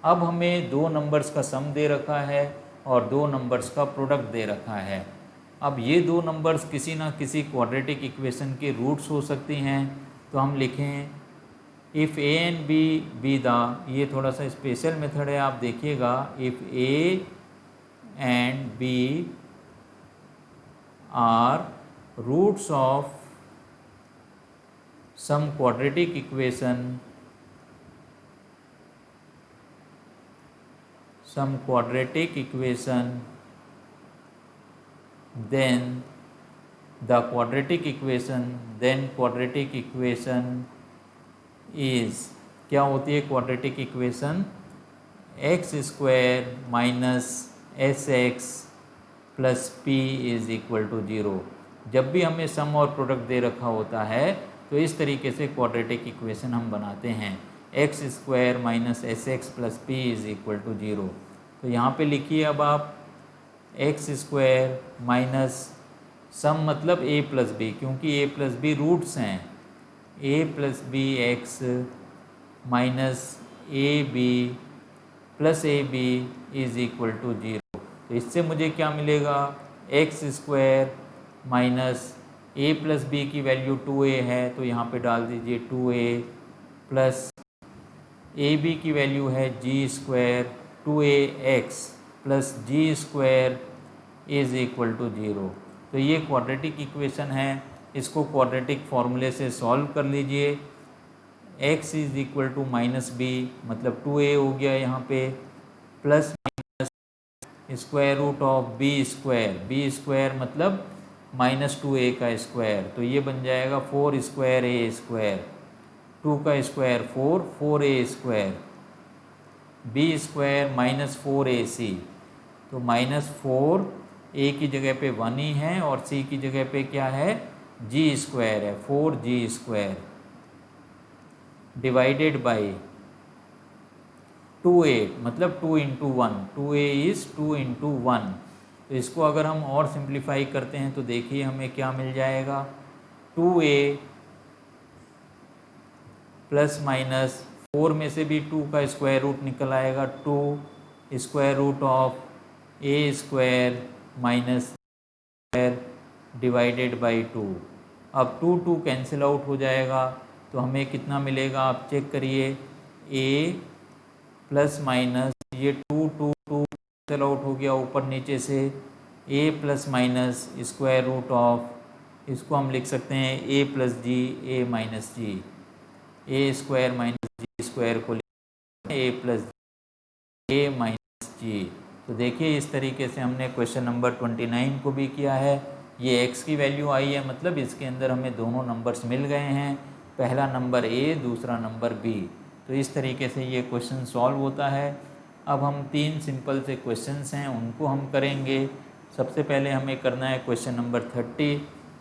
अब हमें दो नंबर्स का सम दे रखा है और दो नंबर्स का प्रोडक्ट दे रखा है, अब ये दो नंबर्स किसी ना किसी क्वाड्रेटिक इक्वेशन के रूट्स हो सकती हैं, तो हम लिखें if A and b be the, ये थोड़ा सा स्पेशल मेथड है, आप देखिएगा, if A and b are roots of some quadratic equation, then the quadratic equation is, क्या होती है quadratic equation? X square minus s x plus p is equal to 0। जब भी हमें सम और प्रोडक्ट दे रखा होता है तो इस तरीके से क्वाड्रेटिक इक्वेशन हम बनाते हैं, x square minus s x plus p is equal to 0। तो यहाँ पे लिखिए अब आप एक्स स्क्वायर माइनस सम मतलब ए प्लस बी, क्योंकि ए प्लस बी रूट्स हैं, a plus b x minus a b plus a b is equal to 0। तो इससे मुझे क्या मिलेगा? X square minus a plus b की वैल्यू 2a है, तो यहाँ पे डाल दीजिए 2a प्लस ए बी की वैल्यू है g square 2ax plus g square is equal to 0। तो ये क्वाड्रेटिक इक्वेशन है, इसको क्वाड्रेटिक फॉर्मूले से सॉल्व कर लीजिए। x is equal to minus b मतलब 2a हो गया यहाँ पे, plus minus square root of b square मतलब माइनस 2a का स्क्वायर, तो ये बन जाएगा 4 स्क्वायर a स्क्वायर, 2 का square 4a square, b square minus 4ac, तो माइनस 4 a की जगह पे 1 ही है और c की जगह पे क्या है? g स्क्वायर है, 4g square divided by 2a मतलब 2 इंटू 1, 2a इज़ 2 इंटू 1। तो इसको अगर हम और सिंप्लीफाई करते हैं तो देखिए हमें क्या मिल जाएगा, 2a प्लस माइनस 4 में से भी 2 का स्क्वायर रूट निकल आएगा, 2 square root of a square minus square divided by 2। अब 2 कैंसिल आउट हो जाएगा, तो हमें कितना मिलेगा आप चेक करिए, a प्लस माइनस ये 2 कैंसिल आउट हो गया ऊपर नीचे से, a plus minus square root of, इसको हम लिख सकते हैं a plus g a minus g, a square minus g square को a plus a minus g. तो देखिए इस तरीके से हमने क्वेश्चन नंबर 29 को भी किया है। ये x की वैल्यू आई है, मतलब इसके अंदर हमें दोनों नंबर्स मिल गए हैं, पहला नंबर a दूसरा नंबर b। तो इस तरीके से ये क्वेश्चन सॉल्व होता है। अब हम 3 सिंपल से क्वेश्चंस हैं उनको हम करेंगे। सबसे पहले हमें करना है क्वेश्चन नंबर 30।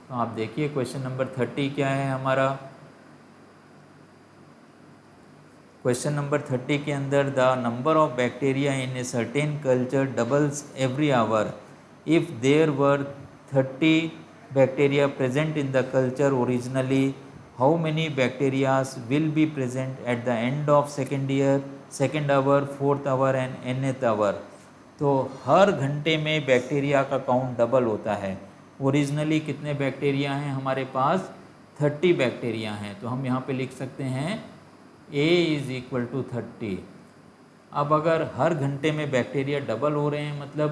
तो आप देखिए क्वेश्चन नंबर 30 क्या है हमारा। क्वेश्चन नंबर 30 के अंदर the number of bacteria in a certain culture doubles every hour if there were 30 bacteria present in the culture originally, how many bacterias will be present at the end of second hour, fourth hour and nth hour. तो हर घंटे में bacteria का count double होता है। Originally कितने bacteria हैं हमारे पास? 30 बैक्टीरिया हैं। तो हम यहाँ पे लिख सकते हैं a इज़ इक्वल टू 30। अब अगर हर घंटे में बैक्टीरिया डबल हो रहे हैं, मतलब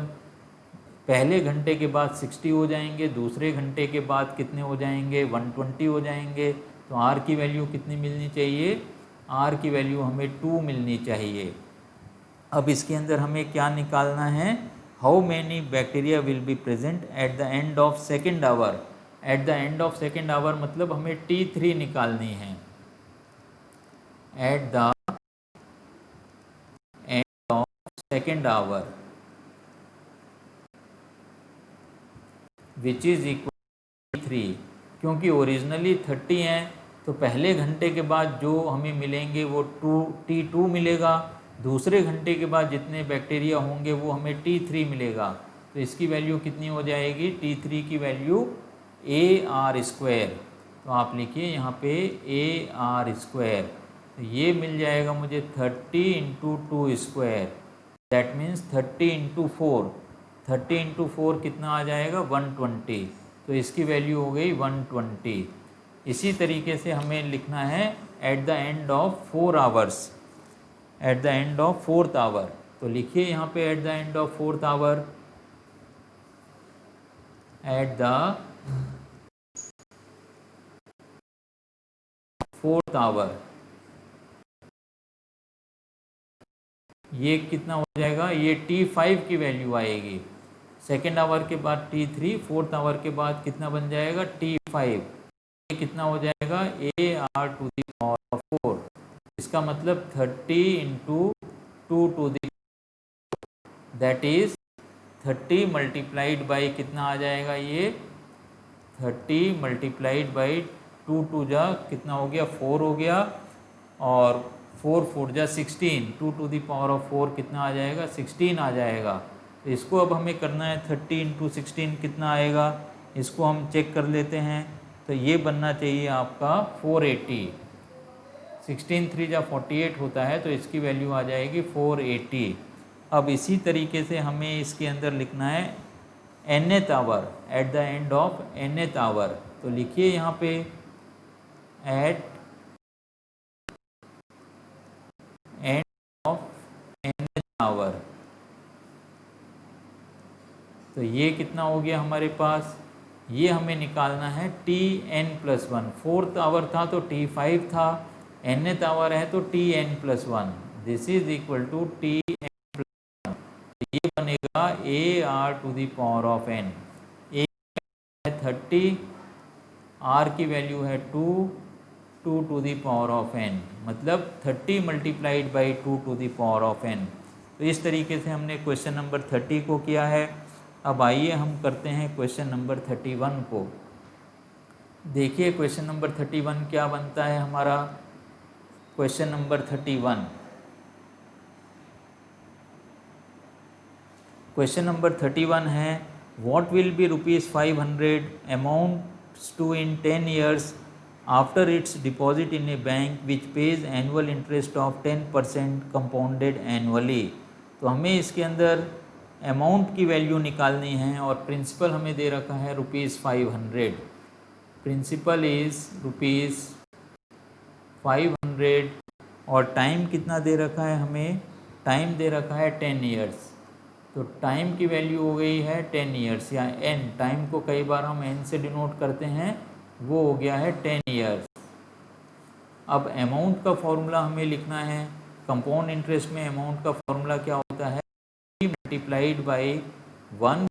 पहले घंटे के बाद 60 हो जाएंगे, दूसरे घंटे के बाद कितने हो जाएंगे? 120 हो जाएंगे। तो r की वैल्यू कितनी मिलनी चाहिए? r की वैल्यू हमें 2 मिलनी चाहिए। अब इसके अंदर हमें क्या निकालना है? How many bacteria will be present at the end of second our. At the end of second our मतलब हमें T3 निकालनी है। At the end of second our which is equal 3, क्योंकि ओरिजिनली 30 हैं तो पहले घंटे के बाद जो हमें मिलेंगे वो T2 मिलेगा, दूसरे घंटे के बाद जितने बैक्टीरिया होंगे वो हमें T3 मिलेगा। तो इसकी वैल्यू कितनी हो जाएगी? T3 की वैल्यू AR स्क्वायर। तो आप लिखिए यहाँ पे AR स्क्वायर, तो ये मिल जाएगा मुझे 30 into 2 square, that means 30 into 4। 30 into 4 कितना आ जाएगा 120, तो इसकी वैल्यू हो गई 120। इसी तरीके से हमें लिखना है at the end of 4 hours, at the end of 4th hour. तो लिखिए यहाँ पे at the end of 4th hour, at the 4th hour ये कितना हो जाएगा, ये T5 की वैल्यू आएगी। सेकेंड आवर के बाद T3, 4th आवर के बाद कितना बन जाएगा T5। ये कितना हो जाएगा AR to the power of 4, इसका मतलब 30 into 2 to the, that is 30 multiplied by कितना आ जाएगा, ये 30 मल्टीप्लाइड बाई 2 टू जा कितना हो गया 4 हो गया, और 4 4 जा 16, 2 टू द पावर ऑफ 4 कितना आ जाएगा 16 आ जाएगा। तो इसको अब हमें करना है 30 इंटू 16 कितना आएगा, इसको हम चेक कर लेते हैं। तो ये बनना चाहिए आपका 480, 16 3 जा 48 होता है, तो इसकी वैल्यू आ जाएगी 480। अब इसी तरीके से हमें इसके अंदर लिखना है nth hour, at the end of nth hour. तो लिखिए यहाँ पे at end of nth hour, तो ये कितना हो गया हमारे पास, ये हमें निकालना है Tn+1। 4th आवर था तो T5 था, nth आवर है तो Tn+1, this is equal to Tn+1। ये बनेगा AR to the power of n, A है 30, R की वैल्यू है 2, 2 to the power of n, मतलब 30 multiplied by 2 to the power of n। तो इस तरीके से हमने क्वेश्चन नंबर 30 को किया है। अब आइए हम करते हैं क्वेश्चन नंबर 31 को। देखिए क्वेश्चन नंबर 31 क्या बनता है हमारा। क्वेश्चन नंबर 31, क्वेश्चन नंबर 31 है what will be ₹500 amounts to in 10 years after its deposit in a bank which pays annual interest of 10% compounded annually. तो हमें इसके अंदर अमाउंट की वैल्यू निकालनी है और प्रिंसिपल हमें दे रखा है ₹500। प्रिंसिपल इज ₹500 और टाइम कितना दे रखा है हमें, टाइम दे रखा है 10 years। तो टाइम की वैल्यू हो गई है 10 years, या n, टाइम को कई बार हम n से डिनोट करते हैं, वो हो गया है 10 years। अब अमाउंट का फॉर्मूला हमें लिखना है। कंपाउंड इंटरेस्ट में अमाउंट का फॉर्मूला क्या होता है, multiplied by 1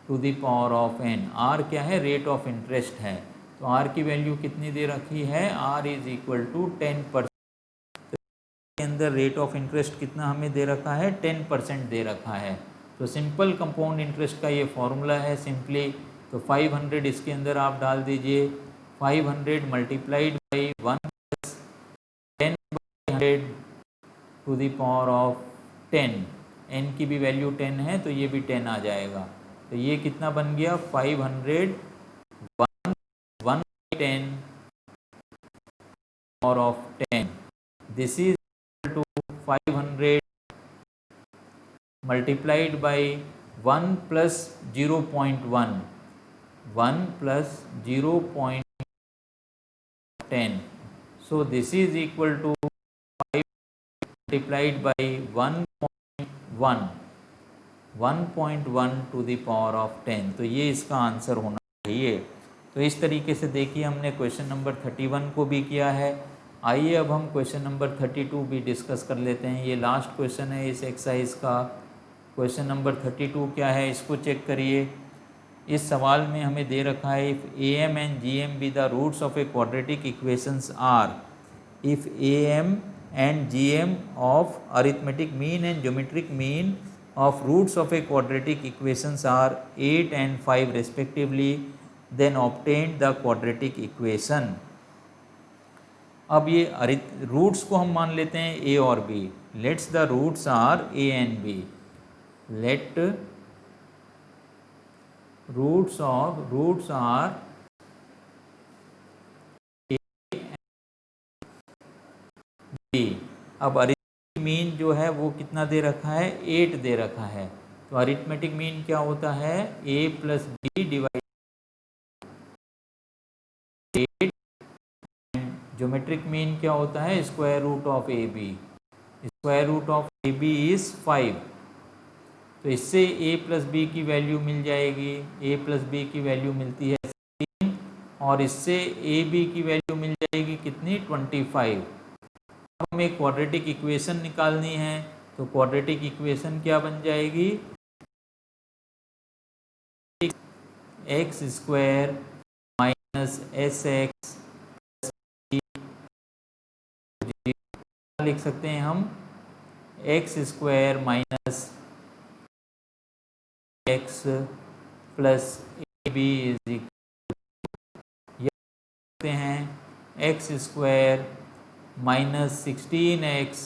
to the power of n। r क्या है, रेट ऑफ इंटरेस्ट है, तो r की वैल्यू कितनी दे रखी है, r इज इक्वल टू 10%। के अंदर रेट ऑफ इंटरेस्ट कितना हमें दे रखा है, 10% दे रखा है। तो सिंपल कंपाउंड इंटरेस्ट का ये फॉर्मूला है सिंपली। तो 500 इसके अंदर आप डाल दीजिए, 500 multiplied by 1 + 10/100 to the power of 10, n की भी वैल्यू 10 है तो ये भी 10 आ जाएगा। तो ये कितना बन गया 500 1/10 power of 10, this is to 500 multiplied by 1 + 0.1, 1 + 0.10, so this is equal to 5 multiplied by 1.1, 1.1 to the power of 10। तो ये इसका आंसर होना चाहिए। तो इस तरीके से देखिए हमने क्वेश्चन नंबर 31 को भी किया है। आइए अब हम क्वेश्चन नंबर 32 भी डिस्कस कर लेते हैं। ये लास्ट क्वेश्चन है इस एक्सरसाइज का। क्वेश्चन नंबर 32 क्या है, इसको चेक करिए। इस सवाल में हमें दे रखा है if AM and GM be the roots of a quadratic equations are, if AM and GM of arithmetic mean and geometric mean of roots of a quadratic equations are 8 and 5 respectively, then obtain the quadratic equation। अब ये roots को हम मान लेते हैं A और B। Let's the roots are A and B। Let roots are A and B। अब mean जो है वो कितना दे रखा है, 8 दे रखा है। तो अरिथमेटिक मीन क्या होता है, a plus b divide 8। Geometric mean क्या होता है, square root of A b. Square root of A b is 5। तो इससे a प्लस बी की वैल्यू मिल जाएगी, a प्लस बी की वैल्यू मिलती है 16, और इससे ए बी की वैल्यू मिल जाएगी कितनी, 25। अब हमें क्वाड्रेटिक इक्वेशन निकालनी है, तो क्वाड्रेटिक इक्वेशन क्या बन जाएगी, x square minus s x लिख सकते हैं हम, x square minus x plus a b is equal हैं x square minus 16x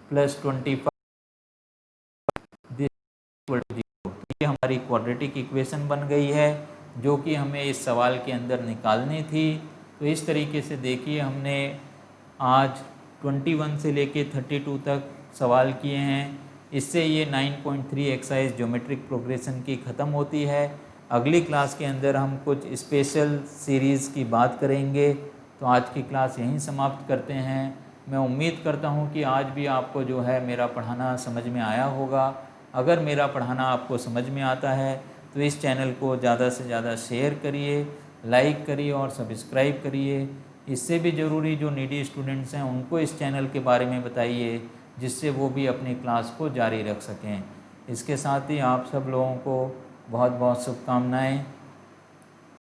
plus 25 ये हमारी क्वाड्रेटिक इक्वेशन बन गई है, जो कि हमें इस सवाल के अंदर निकालनी थी। तो इस तरीके से देखिए हमने आज 21 से लेके 32 तक सवाल किए हैं। इससे ये 9.3 एक्सरसाइज ज्योमेट्रिक प्रोग्रेशन की ख़त्म होती है। अगली क्लास के अंदर हम कुछ स्पेशल सीरीज़ की बात करेंगे। तो आज की क्लास यहीं समाप्त करते हैं। मैं उम्मीद करता हूँ कि आज भी आपको जो है मेरा पढ़ाना समझ में आया होगा। अगर मेरा पढ़ाना आपको समझ में आता है तो इस चैनल को ज़्यादा से ज़्यादा शेयर करिए, लाइक करिए और सब्सक्राइब करिए। इससे भी ज़रूरी जो नीडी स्टूडेंट्स हैं उनको इस चैनल के बारे में बताइए, जिससे वो भी अपनी क्लास को जारी रख सकें। इसके साथ ही आप सब लोगों को बहुत बहुत शुभकामनाएँ।